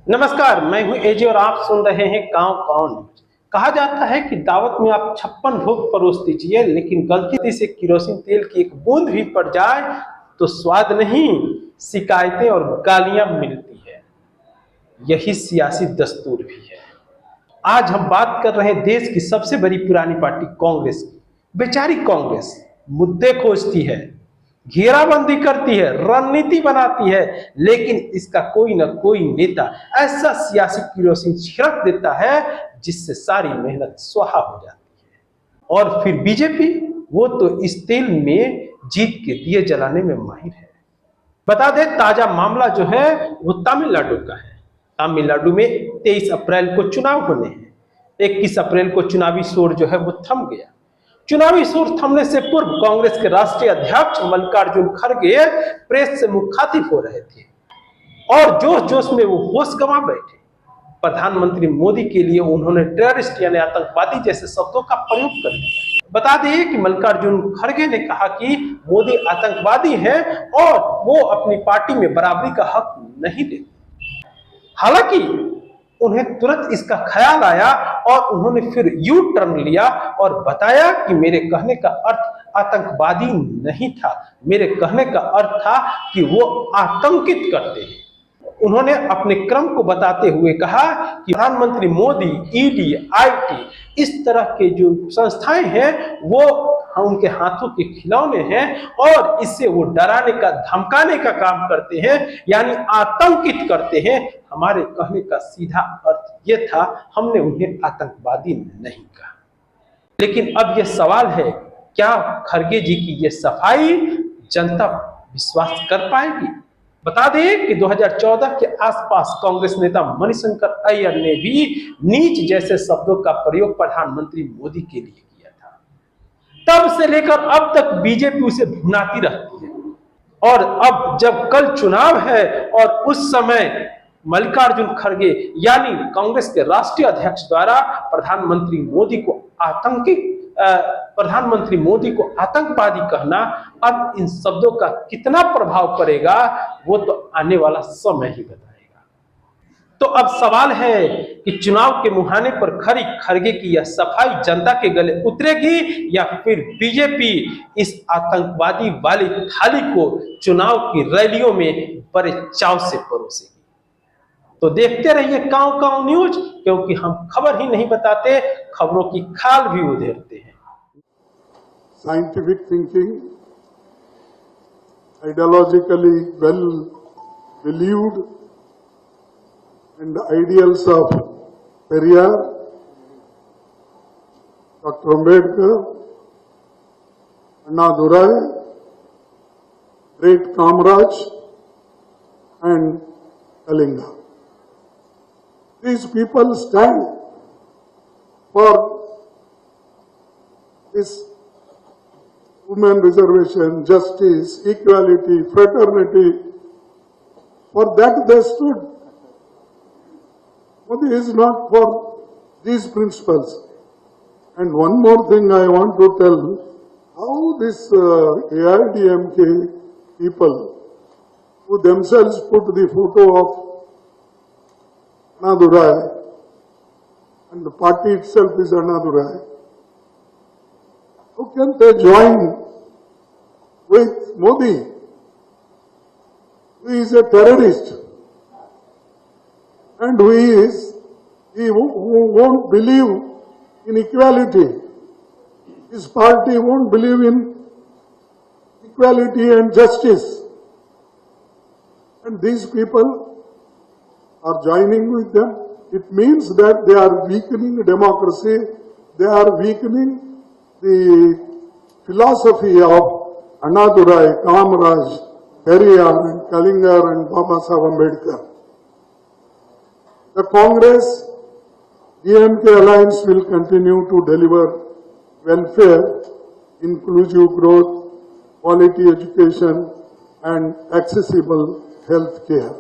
नमस्कार, मैं हूं एजे और आप सुन रहे हैं गांव गांव न्यूज। कहा जाता है कि दावत में आप 56 भोग परोस दीजिए, लेकिन गलती से केरोसिन तेल की एक बूंद भी पड़ जाए तो स्वाद नहीं, शिकायतें और गालियां मिलती है। यही सियासी दस्तूर भी है। आज हम बात कर रहे हैं देश की सबसे बड़ी पुरानी पार्टी कांग्रेस की। बेचारी कांग्रेस मुद्दे खोजती है, घेराबंदी करती है, रणनीति बनाती है, लेकिन इसका कोई ना कोई नेता ऐसा सियासी केरोसिन छिड़क देता है जिससे सारी मेहनत स्वाहा हो जाती है। और फिर बीजेपी, वो तो इस तेल में जीत के दिए जलाने में माहिर है। बता दें, ताजा मामला जो है वो तमिलनाडु का है। तमिलनाडु में 23 अप्रैल को चुनाव होने हैं। 21 अप्रैल को चुनावी शोर जो है वो थम गया। चुनावी शोर थमने से पूर्व कांग्रेस के राष्ट्रीय अध्यक्ष मल्लिकार्जुन खड़गे प्रेस से मुखातिब हो रहे थे और जोश जोश में वो होश गंवा बैठे। प्रधानमंत्री मोदी के लिए उन्होंने टेररिस्ट यानी आतंकवादी जैसे शब्दों का प्रयोग कर दिया। बता दें कि मल्लिकार्जुन खड़गे ने कहा कि मोदी आतंकवादी हैं और वो अपनी पार्टी में बराबरी का हक नहीं देते। हालांकि उन्हें तुरंत इसका ख्याल आया और उन्होंने फिर यू टर्न लिया और बताया कि मेरे कहने का अर्थ आतंकवादी नहीं था, मेरे कहने का अर्थ था कि वो आतंकित करते हैं। उन्होंने अपने क्रम को बताते हुए कहा कि प्रधानमंत्री मोदी, ईडी, आईटी, इस तरह के जो संस्थाएं हैं वो उनके हाथों के खिलौने हैं और इससे वो डराने का, धमकाने का काम करते हैं, यानी आतंकित करते हैं। हमारे कहने का सीधा अर्थ ये था, हमने उन्हें आतंकवादी नहीं कहा। लेकिन अब ये सवाल है, क्या खड़गे जी की ये सफाई जनता विश्वास कर पाएगी? बता दें कि 2014 के आसपास कांग्रेस नेता मणिशंकर अय्यर ने भी नीच जैसे शब्दों का प्रयोग प्रधानमंत्री मोदी के लिए किया था। तब से लेकर अब तक बीजेपी उसे भुनाती रहती है और अब जब कल चुनाव है और उस समय मल्लिकार्जुन खड़गे यानी कांग्रेस के राष्ट्रीय अध्यक्ष द्वारा प्रधानमंत्री मोदी को आतंकवादी कहना, अब इन शब्दों का कितना प्रभाव पड़ेगा वो तो आने वाला समय ही बताएगा। तो अब सवाल है कि चुनाव के मुहाने पर खड़ी खड़गे की यह सफाई जनता के गले उतरेगी या फिर बीजेपी इस आतंकवादी वाली थाली को चुनाव की रैलियों में बड़े चाव से परोसेगी। तो देखते रहिए गांव गांव न्यूज, क्योंकि हम खबर ही नहीं बताते, खबरों की खाल भी उधेड़ते हैं। Scientific thinking, ideologically well believed, and the ideals of Periyar, Dr. Ambedkar, Annadurai, great Kamaraj, and Kalinga. These people stand for this women reservation, justice, equality, fraternity. For that they stood. Modi is not for these principles. And one more thing I want to tell, how this AIDMK people who themselves put the photo of Annadurai, and the party itself is Annadurai, how can they join with Modi, who is a terrorist and who won't believe in equality? His party won't believe in equality and justice. And these people are joining with them. It means that they are weakening democracy, they are weakening the philosophy of Annadurai, Kamaraj, Periyar, and Kalinga, and Babasaheb Ambedkar. The Congress DMK alliance will continue to deliver welfare, inclusive growth, quality education, and accessible health care.